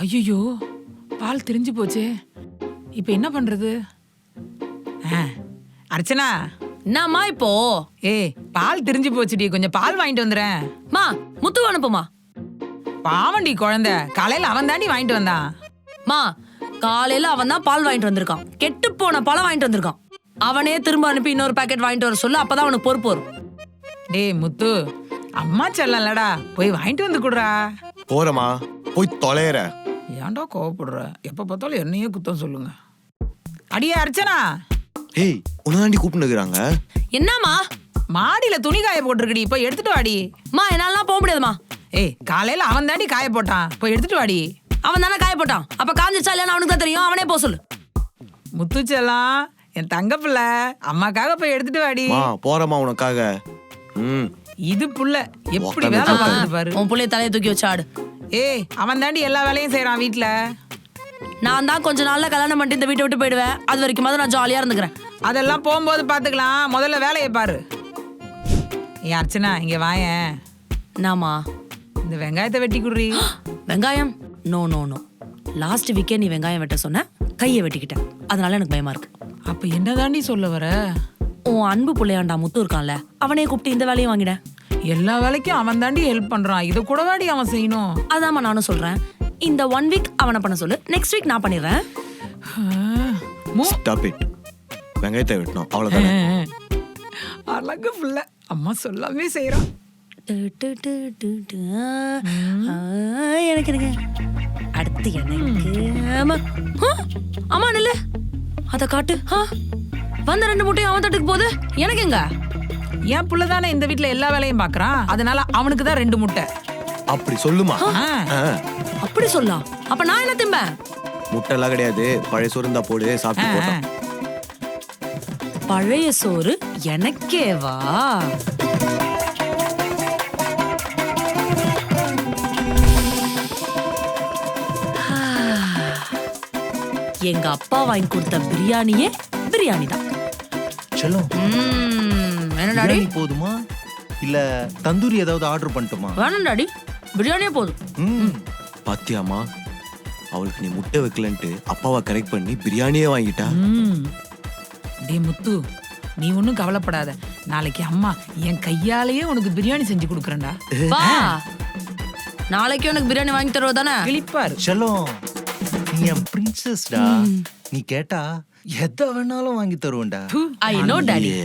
ஐயோ, பால் திரிஞ்சு போச்சே. இப்ப என்ன பண்றது? அர்ச்சனா, என்னம்மா இப்போ? பால் திரிஞ்சு போச்சுடி, கொஞ்சம் பால் வாங்கிட்டு வந்துறேன். மா, முத்து அனுப்புமா. பாவண்டி குழந்தை, காலையில அவன் தாண்டி வாங்கிட்டு வந்தான். மா, காலையில அவன் தான் பால் வாங்கிட்டு வந்திருக்கான். கெட்டு போன பழம் வாங்கிட்டு வந்திருக்கான். அவனே திரும்ப அனுப்பி இன்னொரு பாக்கெட் வாங்கிட்டு வர சொல்லு, அப்பதான் அவனுக்கு பொறுப்பு வரும். டேய் முத்து, அம்மா செல்லலடா, போய் வாங்கிட்டு வந்து குடுறா. போறமா, போய் தொலைற. ஏன்டா கோவப்படுற? எப்ப பார்த்தாலும் என்னையே குத்தம் சொல்லுங்க. அடியே அர்ச்சனா. ஏய், உனதாண்டி கூப்பிட்டுக்கிறாங்க. என்னம்மா? மாடியில துணி காய போட்டிருக்கடி, போய் எடுத்துட்டு வாடி. மா, என்னாலாம் போக முடியாதுமா. காலையில அவன் தாண்டி காய போட்டான், போய் எடுத்துட்டு வாடி. அவன் தானே காய போட்டான், அப்ப காஞ்சிச்சா இல்லைன்னு அவனுக்கு தான் தெரியும். அவனே போக சொல்லு. முத்து செல்லம், என் தங்க பிள்ளை, அம்மாக்காக போய் எடுத்துட்டு வாடி. போறமா உனக்காக. இது புள்ள எப்படி வேலை பார்க்குது பாரு. உன் புள்ளைய தலையை தூக்கி வச்சு ஆடு. அவன் தாண்டி எல்லா வேலையும் செய்யறான் வீட்டுல. நான் தான் கொஞ்ச நாள்ல கல்யாணம் பண்ணிட்டு இந்த வீட்டை விட்டு போயிடுவேன். அது வரைக்கும் நான் ஜாலியா இருந்துக்கிறேன். அதெல்லாம் போகும்போது பாத்துக்கலாம், முதல்ல வேலையை பாரு. ஏன் அர்ச்சனா, இங்க வாயேன். நாமா, இந்த வெங்காயத்தை வெட்டி குடுறி. வெங்காயம்? No no no. லாஸ்ட் வீக்கே நீ வெங்காயம் வெட்ட சொன்ன, கையை வெட்டிக்கிட்டேன். அதனால எனக்கு பயமா இருக்கு. அப்ப என்னதாண்டி சொல்ல வர? உன் அன்பு புள்ளையாண்டா முத்து இருக்கான்ல, அவனே கூப்பிட்டு இந்த வேலையும் வாங்கிட. எல்லா வேலைக்கும் அவன் தாண்டி ஹெல்ப் பண்றான், இதை கூட வாடி அவன் செய்யணும். அதாம்மா நானும் சொல்றேன். இந்த 1 வீக் அவனை பண்ண சொல்லு, நெக்ஸ்ட் வீக் நான் பண்ணிடுறேன். Stop it. வெங்காயத்தை வெட்டணும், அவ்வளவுதானே. அழகு புள்ள, அம்மா சொல்லாமே செய்யறான். எனக்கு எனக்கு அடுத்து எனக்கு அம்மா நில்லு, அத காட்டு. வந்த 2 முட்டையும் அவன் தட்டுக்கு போகுது, எனக்கு எங்க? என் புள்ளதானே இந்த வீட்டுல எல்லா வேலையும் பாக்குறான், அதனால அவனுக்கு தான் 2 முட்டை. அப்படி சொல்லுமா. அப்படி சொல்லலாம். அப்ப நான் என்ன திம்பேன்? முட்டை எல்லாம் கிடையாது, பழைய சோறு இருந்தா போடு, சாப்பிட்டு போட்டோம். பழைய சோறு எனக்கேவா? எங்க அப்பா வாங்கி கொடுத்த பிரியாணியே பிரியாணி தான். செல்லம், என்ன டாடி? போதுமா இல்ல தந்தூரி ஏதாவது ஆர்டர் பண்ணட்டுமா? வேணாம் டாடி, பிரியாணியே போதும். பாத்தியாமா, அவளுக்கு நீ முட்டை வைக்கலன்ட்டு அப்பாவை கரெக்ட் பண்ணி பிரியாணியே வாங்கிட்டா. டேய் முத்து, நீ ஒன்னும் கவலைப்படாத, நாளைக்கு அம்மா என் கையாலேயே உனக்கு பிரியாணி செஞ்சு கொடுக்குறேன்டா. வா, நாளைக்கு உனக்கு பிரியாணி வாங்கி தருவ தானே? கிளிப்பாரு. செல்லம், நீ என் பிரின்சஸ்டா. நீ கேட்டா எதை வேணாலும் வாங்கி தருவேன்டா. I know daddy.